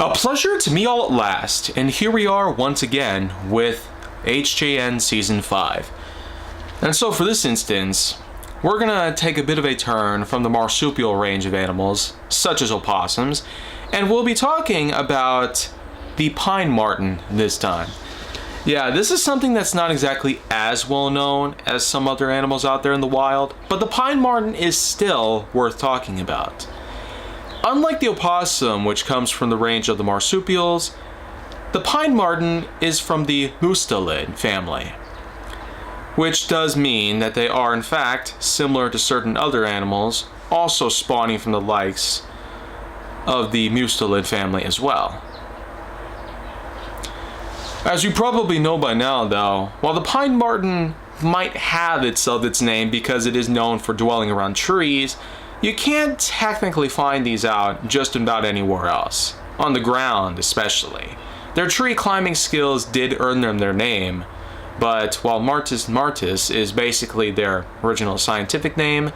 A pleasure to meet all at last, and here we are once again with HJN Season 5. And so for this instance, we're gonna take a bit of a turn from the marsupial range of animals, such as opossums, and we'll be talking about the pine marten this time. Yeah, this is something that's not exactly as well known as some other animals out there in the wild, but the pine marten is still worth talking about. Unlike the opossum, which comes from the range of the marsupials, the pine marten is from the mustelid family, which does mean that they are in fact similar to certain other animals, also spawning from the likes of the mustelid family as well. As you probably know by now though, while the pine marten might have its name because it is known for dwelling around trees, you can't technically find these out just about anywhere else, on the ground especially. Their tree climbing skills did earn them their name, but while Martes martis is basically their original scientific name,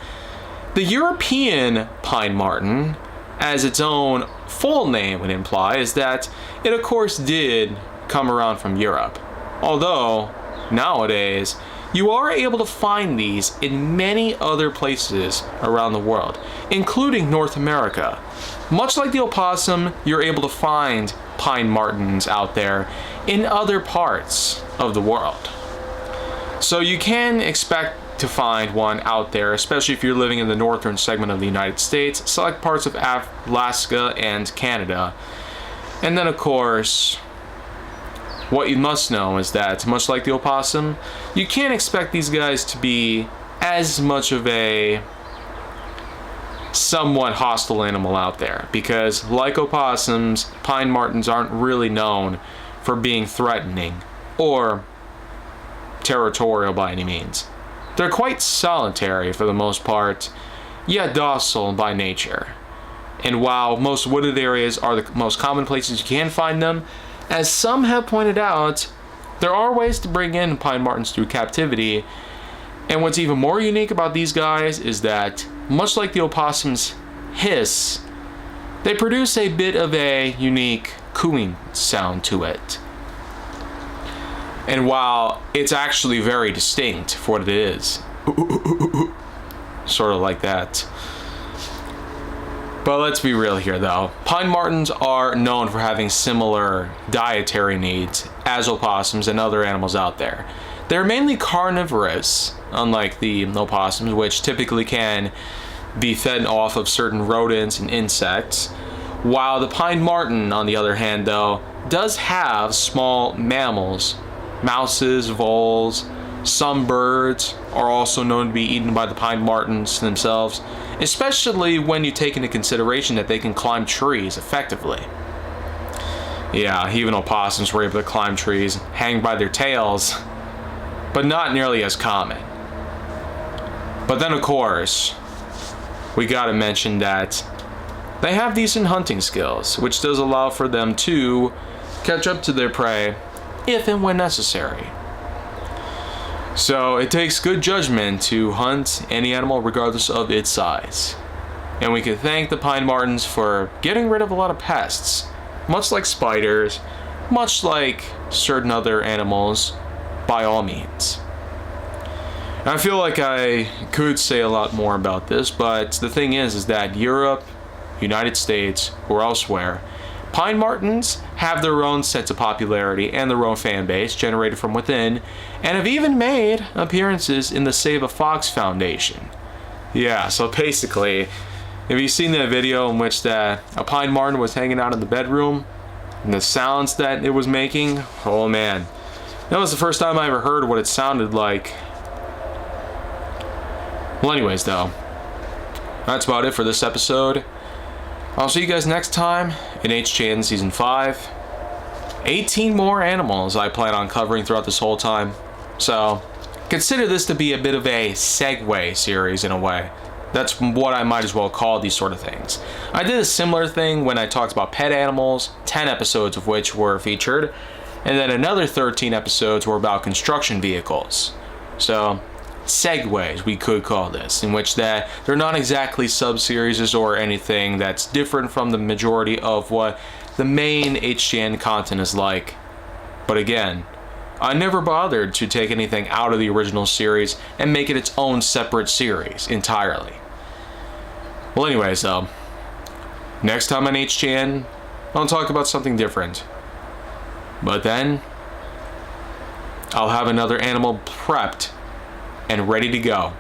the European pine marten, as its own full name would imply, is that it of course did come around from Europe. Although, nowadays, you are able to find these in many other places around the world, including North America. Much like the opossum, you're able to find pine martens out there in other parts of the world. So you can expect to find one out there, especially if you're living in the northern segment of the United States, select parts of Alaska and Canada. And then of course, what you must know is that, much like the opossum, you can't expect these guys to be as much of a somewhat hostile animal out there, because like opossums, pine martens aren't really known for being threatening or territorial by any means. They're quite solitary for the most part, yet docile by nature. And while most wooded areas are the most common places you can find them, as some have pointed out, there are ways to bring in pine martens through captivity. And what's even more unique about these guys is that, much like the opossum's hiss, they produce a bit of a unique cooing sound to it. And while it's actually very distinct for what it is, sort of like that. But let's be real here though. Pine martens are known for having similar dietary needs as opossums and other animals out there. They're mainly carnivorous, unlike the opossums, which typically can be fed off of certain rodents and insects. While the pine marten, on the other hand though, does have small mammals. Mouses, voles, some birds are also known to be eaten by the pine martens themselves, especially when you take into consideration that they can climb trees effectively. Yeah, even opossums were able to climb trees, hang by their tails, but not nearly as common. But then of course, we gotta mention that they have decent hunting skills, which does allow for them to catch up to their prey if and when necessary. So it takes good judgment to hunt any animal regardless of its size. And we can thank the pine martens for getting rid of a lot of pests, much like spiders, much like certain other animals, by all means. And I feel like I could say a lot more about this, but the thing is that Europe, United States, or elsewhere, pine martens have their own sense of popularity and their own fan base generated from within, and have even made appearances in the Save a Fox Foundation. Yeah, so basically, have you seen that video in which a pine marten was hanging out in the bedroom, and the sounds that it was making? Oh man, that was the first time I ever heard what it sounded like. Well anyways though, that's about it for this episode. I'll see you guys next time in HJN Season 5. 18 more animals I plan on covering throughout this whole time. So, consider this to be a bit of a segue series in a way. That's what I might as well call these sort of things. I did a similar thing when I talked about pet animals, 10 episodes of which were featured, and then another 13 episodes were about construction vehicles. So, segues, we could call this, in which that they're not exactly sub-series or anything that's different from the majority of what the main HGN content is like. But again, I never bothered to take anything out of the original series and make it its own separate series entirely. Well, anyways, next time on HGN, I'll talk about something different. But then, I'll have another animal prepped and ready to go.